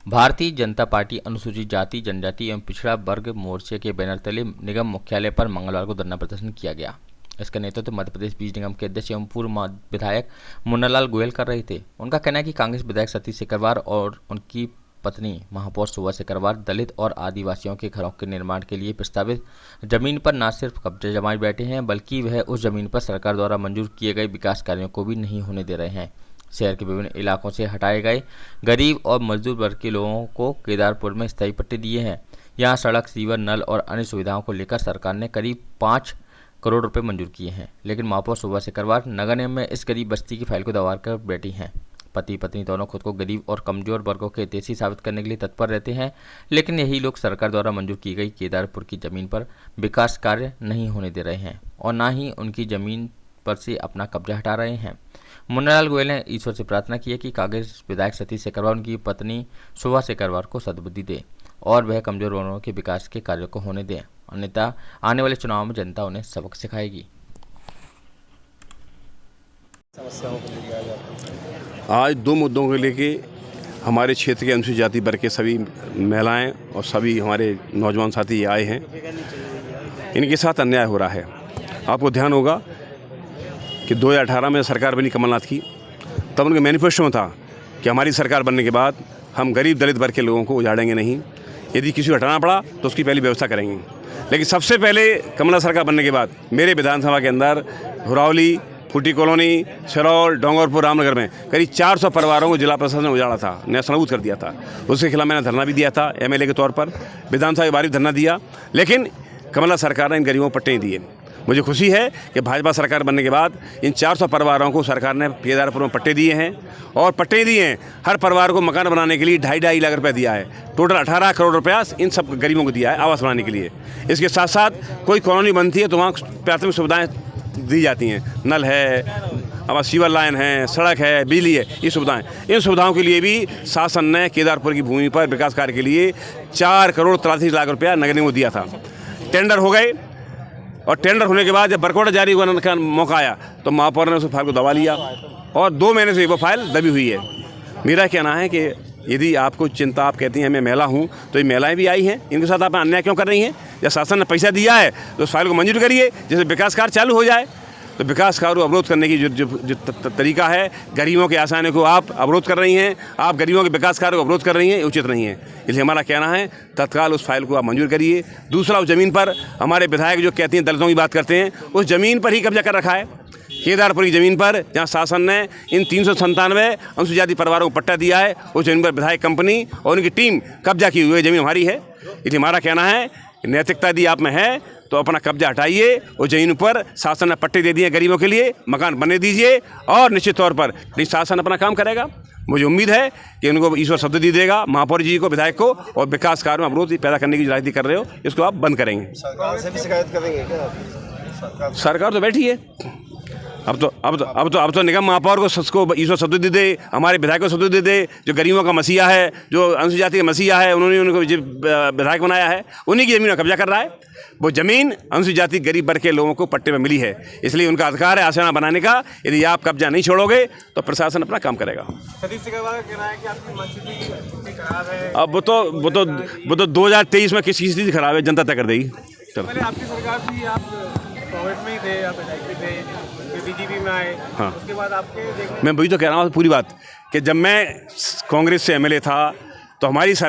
Bharatiya Janata party अनुसूचित जाति, जनजाति एवं पिछड़ा वर्ग मोर्चे के बैनर तले निगम मुख्यालय पर मंगलवार को धरना प्रदर्शन किया गया। इसका नेतृत्व मध्य प्रदेश बीज निगम के अध्यक्ष एवं पूर्व विधायक मुन्नालाल गोयल कर रहे थे। उनका कहना है कि कांग्रेस विधायक सतीश सिकरवार और उनकी पत्नी महापौर शोभा सिकरवार दलित और आदिवासियों के घरों के निर्माण के लिए प्रस्तावित जमीन पर न सिर्फ कब्जा जमाए बैठे हैं, बल्कि वह उस जमीन पर सरकार द्वारा मंजूर किए गए विकास कार्यों को भी नहीं होने दे रहे हैं। शहर के विभिन्न इलाकों से हटाए गए गरीब और मजदूर वर्ग के लोगों को केदारपुर में स्थायी पट्टे दिए हैं। यहाँ सड़क, सीवर, नल और अन्य सुविधाओं को लेकर सरकार ने करीब 5 करोड़ रुपए मंजूर किए हैं, लेकिन महापौर शोभा सिकरवार नगर निगम में इस गरीब बस्ती की फाइल को दबा कर बैठी हैं। पति पत्नी दोनों खुद को गरीब और कमजोर वर्गों के हितैषी साबित करने के लिए तत्पर रहते हैं, लेकिन यही लोग सरकार द्वारा मंजूर की गई केदारपुर की जमीन पर विकास कार्य नहीं होने दे रहे हैं और न ही उनकी जमीन पर से अपना कब्जा हटा रहे हैं। मुन्नालाल गोयल ने ईश्वर से प्रार्थना की है कि कांग्रेस विधायक सतीश सिकरवार उनकी पत्नी शोभा सिकरवार को सद्बुद्धि दे और वह कमजोर वर्गों के विकास के कार्यों को होने दें, अन्यथा आने वाले चुनाव में जनता उन्हें सबक सिखाएगी। आज 2 मुद्दों को लेके हमारे क्षेत्र के अनुसूचित जाति वर्ग के सभी महिलाएं और सभी हमारे नौजवान साथी आए हैं। इनके साथ अन्याय हो रहा है। आपको ध्यान होगा कि 2018 में सरकार बनी कमलनाथ की, तब उनके मैनिफेस्टो में था कि हमारी सरकार बनने के बाद हम गरीब दलित वर्ग के लोगों को उजाड़ेंगे नहीं, यदि किसी को हटाना पड़ा तो उसकी पहली व्यवस्था करेंगे। लेकिन सबसे पहले कमलनाथ सरकार बनने के बाद मेरे विधानसभा के अंदर हुरौली, फूटी कॉलोनी, सिरौल, डोंगरपुर, रामनगर में करीब 400 परिवारों को जिला प्रशासन ने उजाड़ा था, नेस्तनाबूद कर दिया था। उसके खिलाफ मैंने धरना भी दिया था, एमएलए के तौर पर विधानसभा के बाहर धरना दिया, लेकिन कमलनाथ सरकार ने इन गरीबों को पट्टे नहीं दिए। मुझे खुशी है कि भाजपा सरकार बनने के बाद इन 400 परिवारों को सरकार ने केदारपुर में पट्टे दिए हैं और पट्टे दिए हैं। हर परिवार को मकान बनाने के लिए 2.5 लाख रुपये दिया है। टोटल 18 करोड़ रुपया इन सब गरीबों को दिया है आवास बनाने के लिए। इसके साथ साथ कोई कॉलोनी बनती है तो वहाँ प्राथमिक सुविधाएँ दी जाती हैं, नल है, हमारा सीवर लाइन है, सड़क है, बिजली है, ये सुविधाएं। इन सुविधाओं के लिए भी शासन ने केदारपुर की भूमि पर विकास कार्य के लिए 4 करोड़ 83 लाख रुपया नगर निगम को दिया था। टेंडर हो गए और टेंडर होने के बाद जब वर्कआउट जारी होने का मौका आया तो महापौर ने उस फाइल को दबा लिया और 2 महीने से वो फाइल दबी हुई है। मेरा कहना है कि यदि आपको चिंता, आप कहती हैं मैं महिला हूँ, तो ये महिलाएं भी आई हैं, इनके साथ आप अन्याय क्यों कर रही हैं? जब शासन ने पैसा दिया है तो उस फाइल को मंजूर करिए, जिससे विकास कार्य चालू हो जाए। तो विकास कार्य को अवरोध करने की जो तरीका है, गरीबों के आसानी को आप अवरोध कर रही हैं, आप गरीबों के विकास कार्य को अवरोध कर रही हैं, ये उचित नहीं है। इसलिए हमारा कहना है तत्काल उस फाइल को आप मंजूर करिए। दूसरा, उस ज़मीन पर हमारे विधायक जो कहते हैं दलितों की बात करते हैं, उस ज़मीन पर ही कब्जा कर रखा है, केदारपुर की ज़मीन पर, जहाँ शासन ने इन 397 अनुसूचित जाति परिवारों को पट्टा दिया है। उस ज़मीन पर विधायक कंपनी और उनकी टीम कब्जा की हुई ज़मीन हमारी है। इसलिए हमारा कहना है नैतिकता यदि आप में है तो अपना कब्जा हटाइए। उस जमीन पर शासन ने पट्टे दे दिए गरीबों के लिए, मकान बनने दीजिए और निश्चित तौर पर शासन अपना काम करेगा। मुझे उम्मीद है कि उनको ईश्वर सद्बुद्धि देगा, महापौर जी को, विधायक को, और विकास कार्य में अवरोध पैदा करने की जो राजनीति कर रहे हो इसको आप बंद करेंगे। सरकार से भी शिकायत करेंगे क्या? सरकार तो बैठी है। अब तो निगम महापौर को ईश्वर सद्बुद्धि दे, हमारे विधायक को सद्बुद्धि दे। जो गरीबों का मसीहा है, जो अनुसूचित जाति का मसीहा है, उन्होंने उनको विधायक बनाया है, उन्हीं की ज़मीन में कब्जा कर रहा है। वो ज़मीन अनुसूचित जाति गरीब वर्ग के लोगों को पट्टे में मिली है, इसलिए उनका अधिकार है आशियाना बनाने का। यदि आप कब्जा नहीं छोड़ोगे तो प्रशासन अपना काम करेगा। सतीश सिकरवार का कहना है कि आपकी मनस्थिति खराब है। अब वो तो 2023 में किसी स्थिति खराब है, जनता तय कर देगी। चलो, पहले आपकी सरकार थी, आप कांग्रेस में ही थे, आप विधायक भी थे, बीजेपी में आए। हाँ। उसके बाद आपके मैं वही तो कह रहा हूँ पूरी बात कि जब मैं कांग्रेस से एमएलए था तो हमारी